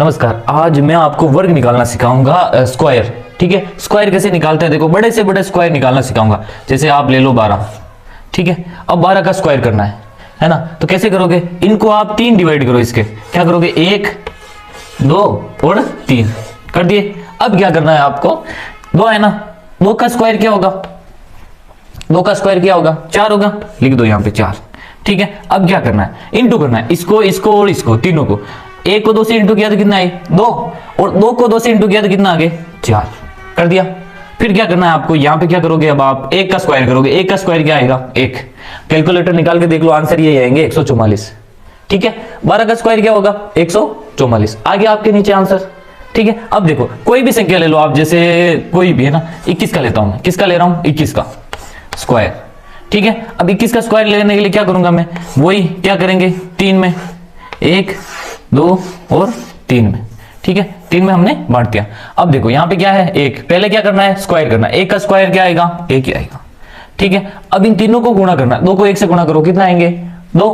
नमस्कार, आज मैं आपको वर्ग निकालना सिखाऊंगा, स्क्वायर। ठीक है, स्क्वायर कैसे निकालते हैं देखो, बड़े से बड़े स्क्वायर निकालना सिखाऊंगा। जैसे आप ले लो 12, ठीक है। अब 12 का स्क्वायर करना है ना। तो कैसे करोगे, इनको आप 3 डिवाइड करो। इसके क्या करोगे, 1 2 और 3 कर दिए। अब क्या करना है आपको, 2 है ना, 2 का स्क्वायर क्या होगा, 2 का स्क्वायर क्या होगा, 4 होगा। लिख दो यहाँ पे 4। ठीक है, अब क्या करना है, इंटू करना है इसको, इसको और इसको, तीनों को। 1 को 2 से इंटू किया तो कितना है 2, और 2 को 2 से इंटू किया तो कितना आगे 4 कर दिया। फिर क्या करना है आपको, यहाँ पे क्या करोगे, अब आप 1 का स्क्वायर करोगे। 1 का स्क्वायर क्या आएगा 1। कैलकुलेटर निकाल के देख लो, आंसर ये आएंगे 144। ठीक है, 12 का स्क्वायर क्या होगा 144। आ गया आपके नीचे आंसर। ठीक है, अब देखो कोई भी संख्या ले लो आप, जैसे कोई भी है ना, 21 का लेता हूं मैं। किसका ले रहा हूं, 21 का स्क्वायर। ठीक है, अब 21 का स्क्वायर लेने के लिए क्या करूंगा मैं, वही क्या करेंगे, 3 में, 1 2 और 3 में। ठीक है, 3 में हमने बांट दिया। अब देखो यहाँ पे क्या है 1, पहले क्या करना है, स्क्वायर करना है। 1 का स्क्वायर क्या आएगा 1 ही आएगा। ठीक है, अब इन तीनों को गुणा करना है। 2 को 1 से गुणा करो, कितना आएंगे 2,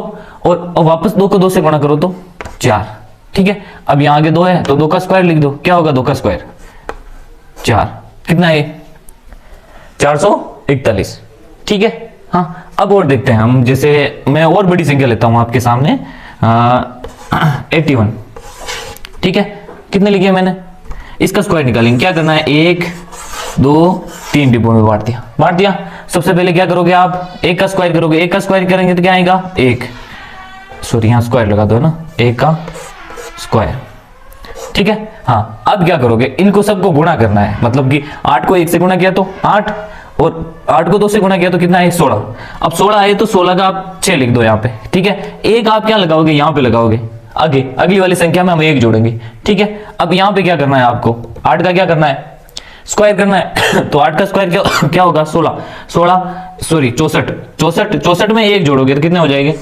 और वापस 2 को 2 से गुणा करो तो 4। ठीक है, अब यहाँ आगे 2 है तो 2 का स्क्वायर लिख दो। क्या होगा 2 का स्क्वायर 4, कितना है 441। ठीक है, हाँ। अब और देखते हैं हम, जैसे मैं और बड़ी संख्या लेता हूं आपके सामने, 81। ठीक है, कितने लिखे मैंने, इसका स्क्वायर निकालेंगे। क्या करना है, 1 2 3 डिब्बों में बांट दिया। सबसे पहले क्या करोगे आप, 1 का स्क्वायर करोगे। 1 का स्क्वायर करेंगे तो क्या आएगा 1, सॉरी यहाँ स्क्वायर लगा दो ना, 1 का स्क्वायर। ठीक है, हाँ। अब क्या करोगे, इनको सबको गुणा करना है। मतलब कि 8 को 1 से गुणा किया तो 8, और 8 को 2 से गुणा किया तो कितना है 16। अब 16 आए तो 16 का आप 6 लिख दो यहाँ पे। ठीक है, एक आप क्या लगाओगे, यहाँ पे लगाओगे, आगे अगली वाली संख्या में हम 1 जोड़ेंगे। ठीक है, अब यहाँ पे क्या करना है आपको, 8 का क्या करना है, स्क्वायर करना है। तो 8 का स्क्वायर क्या होगा 16, 64 में 1 जोड़ोगे तो कितने हो जाएंगे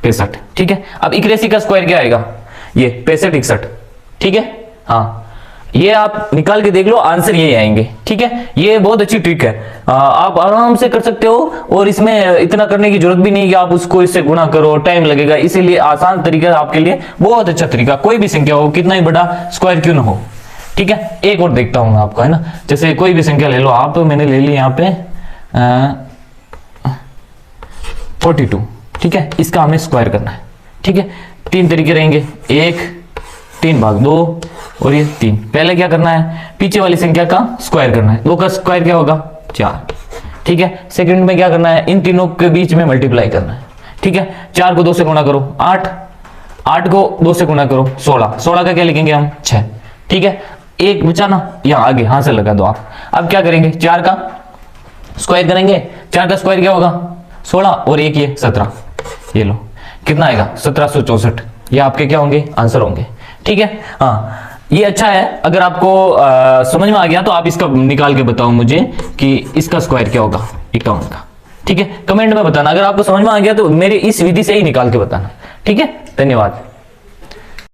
65। ठीक है, अब 81 का स्क्वायर क्या आएगा, ये 65 61। ठीक है, हाँ, ये आप निकाल के देख लो, आंसर ये आएंगे। ठीक है, ये बहुत अच्छी ट्रिक है, आप आराम से कर सकते हो, और इसमें इतना करने की जरूरत भी नहीं कि आप उसको इससे गुणा करो, टाइम लगेगा। इसीलिए आसान तरीका आपके लिए, बहुत अच्छा तरीका। कोई भी संख्या हो, कितना ही बड़ा स्क्वायर क्यों ना हो। ठीक है, एक और देखता हूं मैं आपको, है ना। जैसे कोई भी संख्या ले लो आप, मैंने ले ली यहाँ पे 42। ठीक है, इसका हमें स्क्वायर करना है। ठीक है, 3 तरीके रहेंगे, 1 3 भाग 2 और ये 3। पहले क्या करना है, पीछे वाली संख्या का स्क्वायर करना है। 2 का स्क्वायर क्या होगा 4। ठीक है, सेकंड में क्या करना है, इन तीनों के बीच में मल्टीप्लाई करना है। ठीक है, 4 को 2 से गुणा करो 8, 8 को 2 से गुणा करो 16, 16 का क्या लिखेंगे हम 6। ठीक है, एक बचा ना, यहाँ आगे हाथ से लगा दो आप। अब क्या करेंगे, 4 का स्क्वायर करेंगे। 4 का स्क्वायर क्या होगा 16, और एक ये 17। ये लो, कितना आएगा 1764। ये आपके क्या होंगे आंसर होंगे। ठीक है, हाँ, ये अच्छा है। अगर आपको समझ में आ गया तो आप इसका निकाल के बताओ मुझे कि इसका स्क्वायर क्या होगा 51 का। ठीक है, कमेंट में बताना। अगर आपको समझ में आ गया तो मेरी इस विधि से ही निकाल के बताना। ठीक है, धन्यवाद।